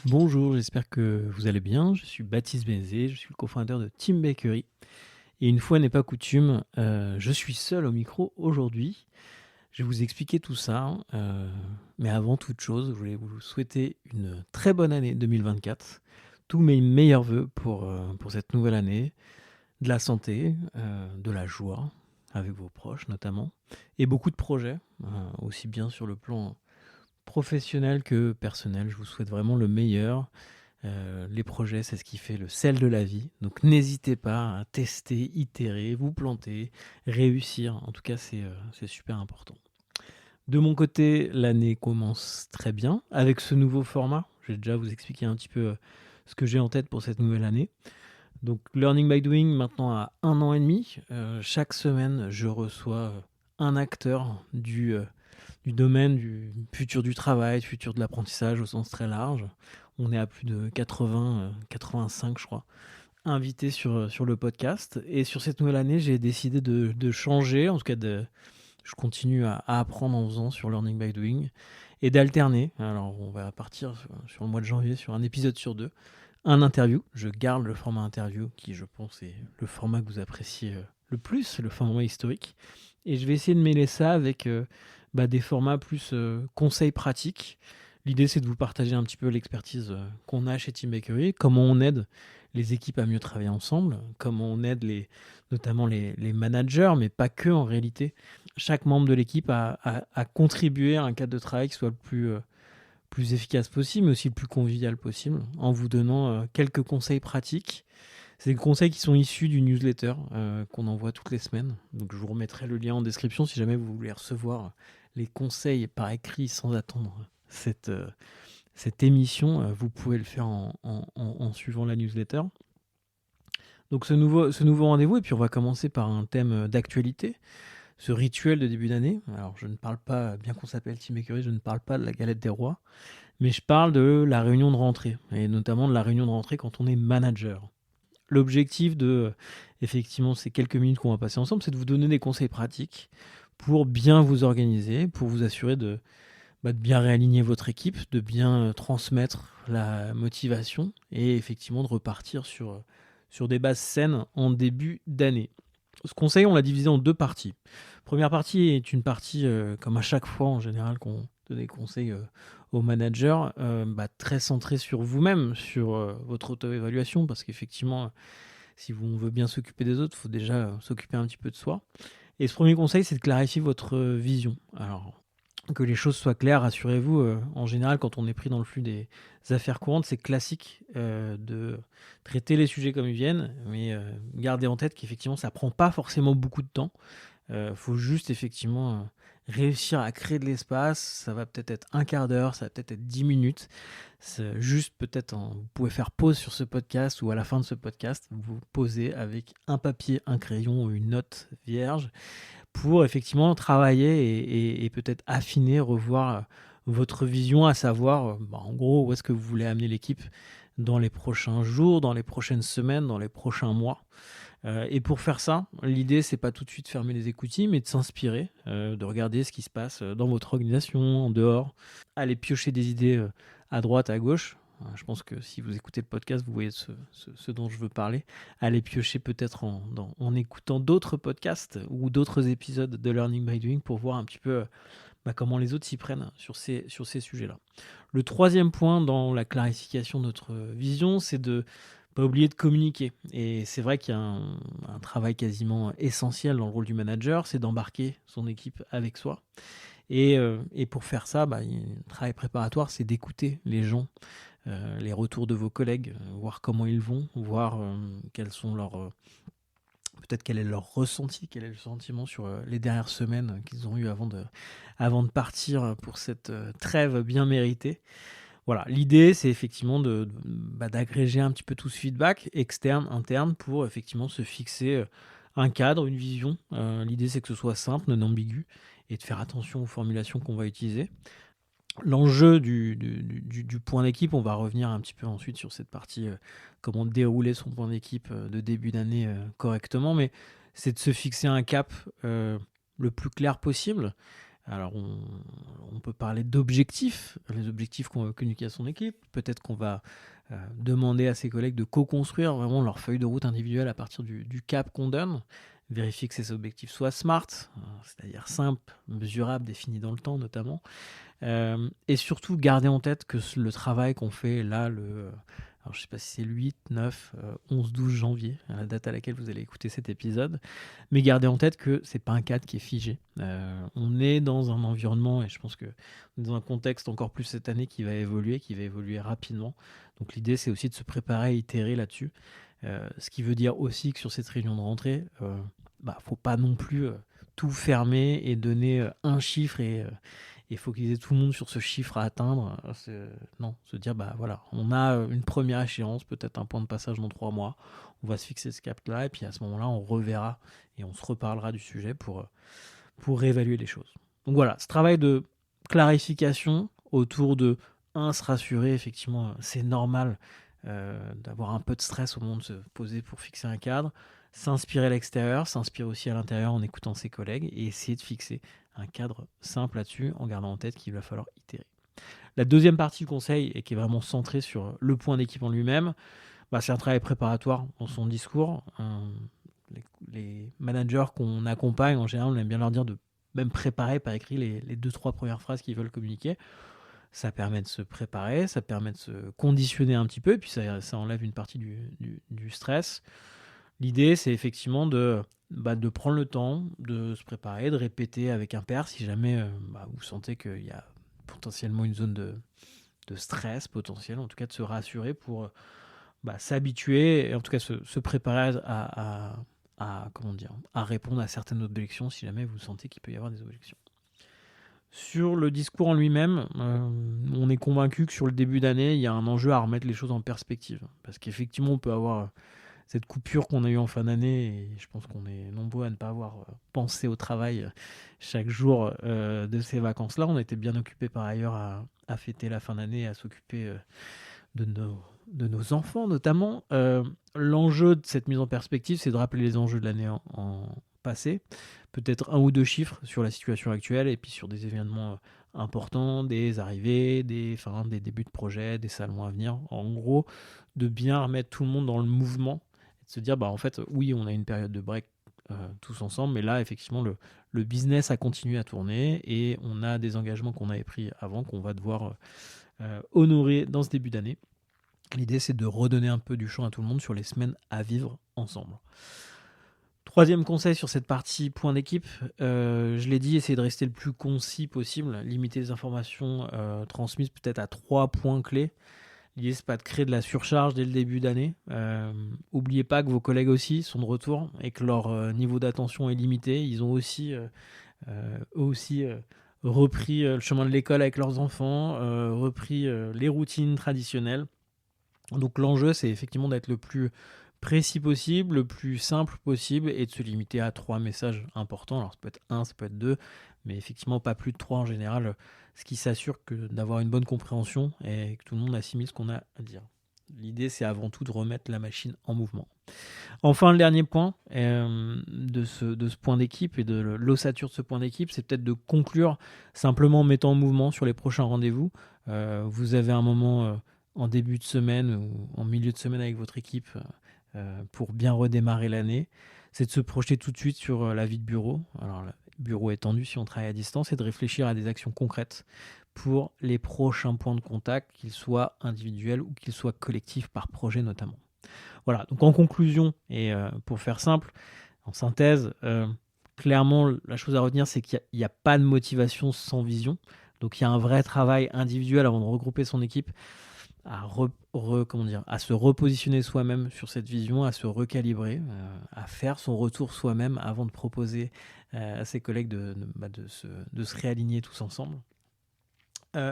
Bonjour, j'espère que vous allez bien. Je suis Baptiste Bézé, je suis le cofondateur de Team Bakery. Et une fois n'est pas coutume, je suis seul au micro aujourd'hui. Je vais vous expliquer tout ça. Mais avant toute chose, je voulais vous souhaiter une très bonne année 2024. Tous mes meilleurs vœux pour cette nouvelle année. De la santé, de la joie, avec vos proches notamment. Et beaucoup de projets, aussi bien sur le plan professionnel que personnel. Je vous souhaite vraiment le meilleur. Les projets, c'est ce qui fait le sel de la vie. Donc n'hésitez pas à tester, itérer, vous planter, réussir. En tout cas, c'est super important. De mon côté, l'année commence très bien avec ce nouveau format. Je vais déjà vous expliquer un petit peu ce que j'ai en tête pour cette nouvelle année. Donc Learning by Doing maintenant à 1 an et demi. Chaque semaine, je reçois un acteur du domaine du futur du travail, du futur de l'apprentissage au sens très large. On est à plus de 80, 85 je crois, invités sur le podcast. Et sur cette nouvelle année, j'ai décidé de changer, en tout cas je continue à apprendre en faisant sur Learning by Doing et d'alterner. Alors on va partir sur le mois de janvier sur un épisode sur deux, un interview. Je garde le format interview qui je pense est le format que vous appréciez le plus, le format historique. Et je vais essayer de mêler ça avec des formats plus conseils pratiques. L'idée, c'est de vous partager un petit peu l'expertise qu'on a chez Team Bakery, comment on aide les équipes à mieux travailler ensemble, comment on aide notamment les managers, mais pas que en réalité, chaque membre de l'équipe à contribuer à un cadre de travail qui soit le plus efficace possible, mais aussi le plus convivial possible, en vous donnant quelques conseils pratiques. C'est des conseils qui sont issus du newsletter qu'on envoie toutes les semaines. Donc je vous remettrai le lien en description si jamais vous voulez recevoir les conseils par écrit sans attendre cette émission. Vous pouvez le faire en suivant la newsletter. Donc ce nouveau rendez-vous, et puis on va commencer par un thème d'actualité, ce rituel de début d'année. Alors je ne parle pas, bien qu'on s'appelle Team Écurie, je ne parle pas de la galette des rois, mais je parle de la réunion de rentrée, et notamment de la réunion de rentrée quand on est manager. L'objectif de, effectivement, ces quelques minutes qu'on va passer ensemble, c'est de vous donner des conseils pratiques pour bien vous organiser, pour vous assurer de bien réaligner votre équipe, de bien transmettre la motivation et effectivement de repartir sur des bases saines en début d'année. Ce conseil, on l'a divisé en deux parties. Première partie est une partie, comme à chaque fois en général qu'on donne des conseils aux managers, très centrée sur vous-même, sur votre auto-évaluation, parce qu'effectivement, si on veut bien s'occuper des autres, il faut déjà s'occuper un petit peu de soi. Et ce premier conseil, c'est de clarifier votre vision. Alors, que les choses soient claires, rassurez-vous, en général, quand on est pris dans le flux des affaires courantes, c'est classique de traiter les sujets comme ils viennent, mais gardez en tête qu'effectivement, ça prend pas forcément beaucoup de temps. Faut juste effectivement réussir à créer de l'espace. Ça va peut-être être un quart d'heure, ça va peut-être être 10 minutes. C'est juste peut-être, vous pouvez faire pause sur ce podcast ou à la fin de ce podcast, vous posez avec un papier, un crayon ou une note vierge pour effectivement travailler et peut-être affiner, revoir votre vision, à savoir en gros où est-ce que vous voulez amener l'équipe dans les prochains jours, dans les prochaines semaines, dans les prochains mois. Et pour faire ça, l'idée, c'est pas tout de suite fermer les écoutilles, mais de s'inspirer, de regarder ce qui se passe dans votre organisation, en dehors, aller piocher des idées à droite, à gauche. Je pense que si vous écoutez le podcast, vous voyez ce dont je veux parler. Allez piocher peut-être en écoutant d'autres podcasts ou d'autres épisodes de Learning by Doing pour voir un petit peu comment les autres s'y prennent sur ces sujets-là. Le troisième point dans la clarification de notre vision, c'est de pas oublier de communiquer. Et c'est vrai qu'il y a un travail quasiment essentiel dans le rôle du manager, c'est d'embarquer son équipe avec soi. Et pour faire ça, un travail préparatoire, c'est d'écouter les gens, les retours de vos collègues, voir comment ils vont, voir quels sont peut-être quel est leur ressenti, quel est le sentiment sur les dernières semaines qu'ils ont eu avant de partir pour cette trêve bien méritée. Voilà, l'idée, c'est effectivement d'agréger un petit peu tout ce feedback, externe, interne, pour effectivement se fixer un cadre, une vision. L'idée, c'est que ce soit simple, non ambigu, et de faire attention aux formulations qu'on va utiliser. L'enjeu du point d'équipe, on va revenir un petit peu ensuite sur cette partie, comment dérouler son point d'équipe de début d'année correctement, mais c'est de se fixer un cap le plus clair possible, Alors, on peut parler d'objectifs, les objectifs qu'on veut communiquer à son équipe. Peut-être qu'on va demander à ses collègues de co-construire vraiment leur feuille de route individuelle à partir du cap qu'on donne. Vérifier que ces objectifs soient SMART, c'est-à-dire simples, mesurables, définis dans le temps notamment. Et surtout, garder en tête que le travail qu'on fait là, alors je ne sais pas si c'est le 8, 9, 11, 12 janvier, à la date à laquelle vous allez écouter cet épisode, mais gardez en tête que ce n'est pas un cadre qui est figé. On est dans un environnement, et je pense que dans un contexte encore plus cette année qui va évoluer rapidement. Donc l'idée, c'est aussi de se préparer à itérer là-dessus. Ce qui veut dire aussi que sur cette réunion de rentrée, faut pas non plus tout fermer et donner un chiffre et focaliser tout le monde sur ce chiffre à atteindre. Non, se dire, voilà, on a une première échéance, peut-être un point de passage dans 3 mois, on va se fixer ce cap-là, et puis à ce moment-là, on reverra et on se reparlera du sujet pour réévaluer les choses. Donc voilà, ce travail de clarification autour de, se rassurer, effectivement, c'est normal d'avoir un peu de stress au moment de se poser pour fixer un cadre, s'inspirer à l'extérieur, s'inspirer aussi à l'intérieur en écoutant ses collègues et essayer de fixer un cadre simple là-dessus en gardant en tête qu'il va falloir itérer. La deuxième partie du conseil, et qui est vraiment centrée sur le point d'équipe en lui-même, c'est un travail préparatoire dans son discours. Les managers qu'on accompagne, en général, on aime bien leur dire de même préparer par écrit les 2-3 premières phrases qu'ils veulent communiquer. Ça permet de se préparer, ça permet de se conditionner un petit peu, et puis ça enlève une partie du stress. L'idée, c'est effectivement de prendre le temps, de se préparer, de répéter avec un pair si jamais vous sentez qu'il y a potentiellement une zone de stress potentiel, en tout cas de se rassurer pour s'habituer, et en tout cas se préparer à répondre à certaines objections si jamais vous sentez qu'il peut y avoir des objections. Sur le discours en lui-même, on est convaincu que sur le début d'année, il y a un enjeu à remettre les choses en perspective. Parce qu'effectivement, on peut avoir cette coupure qu'on a eue en fin d'année, et je pense qu'on est nombreux à ne pas avoir pensé au travail chaque jour de ces vacances-là. On était bien occupés par ailleurs à fêter la fin d'année, à s'occuper de nos enfants notamment. L'enjeu de cette mise en perspective, c'est de rappeler les enjeux de l'année en passé, peut-être 1 ou 2 chiffres sur la situation actuelle, et puis sur des événements importants, des arrivées, des débuts de projet, des salons à venir. En gros, de bien remettre tout le monde dans le mouvement, et de se dire, en fait, oui, on a une période de break tous ensemble, mais là, effectivement, le business a continué à tourner, et on a des engagements qu'on avait pris avant, qu'on va devoir honorer dans ce début d'année. L'idée, c'est de redonner un peu du champ à tout le monde sur les semaines à vivre ensemble. Troisième conseil sur cette partie point d'équipe, je l'ai dit, essayez de rester le plus concis possible, limiter les informations transmises peut-être à 3 points clés. L'idée, c'est pas de créer de la surcharge dès le début d'année. N'oubliez pas que vos collègues aussi sont de retour et que leur niveau d'attention est limité. Ils ont aussi repris le chemin de l'école avec leurs enfants, repris les routines traditionnelles. Donc l'enjeu, c'est effectivement d'être le plus précis possible, le plus simple possible, et de se limiter à 3 messages importants. Alors ça peut être 1, ça peut être 2, mais effectivement pas plus de 3 en général, ce qui s'assure d'avoir une bonne compréhension et que tout le monde assimile ce qu'on a à dire. L'idée, c'est avant tout de remettre la machine en mouvement. Enfin, le dernier point de ce point d'équipe et de l'ossature de ce point d'équipe, c'est peut-être de conclure simplement en mettant en mouvement sur les prochains rendez-vous. Vous avez un moment en début de semaine ou en milieu de semaine avec votre équipe pour bien redémarrer l'année, c'est de se projeter tout de suite sur la vie de bureau. Alors, le bureau étendu si on travaille à distance, et de réfléchir à des actions concrètes pour les prochains points de contact, qu'ils soient individuels ou qu'ils soient collectifs par projet notamment. Voilà, donc en conclusion, et pour faire simple, en synthèse, clairement, la chose à retenir, c'est qu'il n'y a pas de motivation sans vision. Donc il y a un vrai travail individuel avant de regrouper son équipe à se repositionner soi-même sur cette vision, à se recalibrer, à faire son retour soi-même avant de proposer à ses collègues de se réaligner tous ensemble.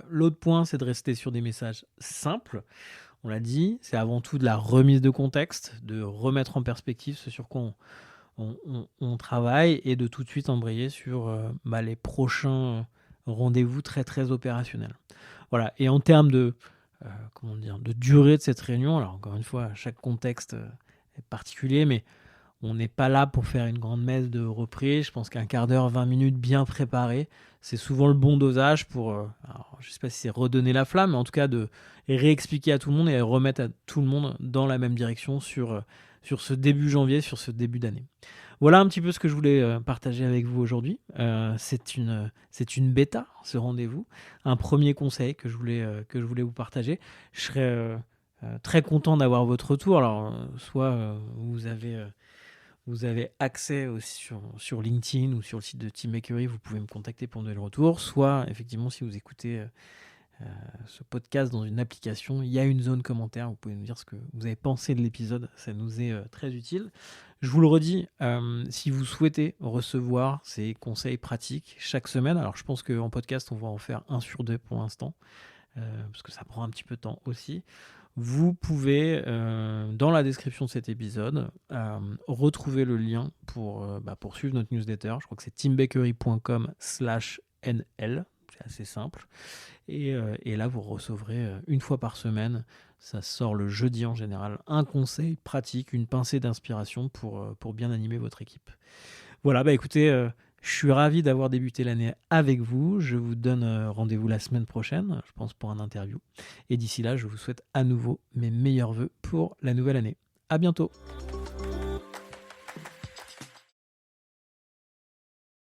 L'autre point, c'est de rester sur des messages simples. On l'a dit, c'est avant tout de la remise de contexte, de remettre en perspective ce sur quoi on travaille, et de tout de suite embrayer sur les prochains rendez-vous très très opérationnels. Voilà, et en termes de durée de cette réunion, alors encore une fois, chaque contexte est particulier, mais On n'est pas là pour faire une grande messe de reprise. Je pense qu'un quart d'heure, 20 minutes bien préparé, c'est souvent le bon dosage pour, alors, je ne sais pas si c'est redonner la flamme, mais en tout cas de réexpliquer à tout le monde et remettre à tout le monde dans la même direction sur ce début janvier, sur ce début d'année. Voilà un petit peu ce que je voulais partager avec vous aujourd'hui. C'est une bêta, ce rendez-vous. Un premier conseil que je voulais vous partager. Je serais très content d'avoir votre retour. Alors, soit vous avez accès aussi sur LinkedIn ou sur le site de Team Bakery, vous pouvez me contacter pour donner le retour. Soit, effectivement, si vous écoutez ce podcast dans une application, il y a une zone commentaire, vous pouvez nous dire ce que vous avez pensé de l'épisode, ça nous est très utile. Je vous le redis, si vous souhaitez recevoir ces conseils pratiques chaque semaine, alors je pense qu'en podcast on va en faire 1 sur 2 pour l'instant, parce que ça prend un petit peu de temps aussi. Vous pouvez, dans la description de cet épisode, retrouver le lien pour suivre notre newsletter. Je crois que c'est teambakery.com/nl. C'est assez simple. Et là, vous recevrez une fois par semaine, ça sort le jeudi en général, un conseil pratique, une pincée d'inspiration pour bien animer votre équipe. Voilà, écoutez, je suis ravi d'avoir débuté l'année avec vous. Je vous donne rendez-vous la semaine prochaine, je pense, pour un interview. Et d'ici là, je vous souhaite à nouveau mes meilleurs vœux pour la nouvelle année. À bientôt.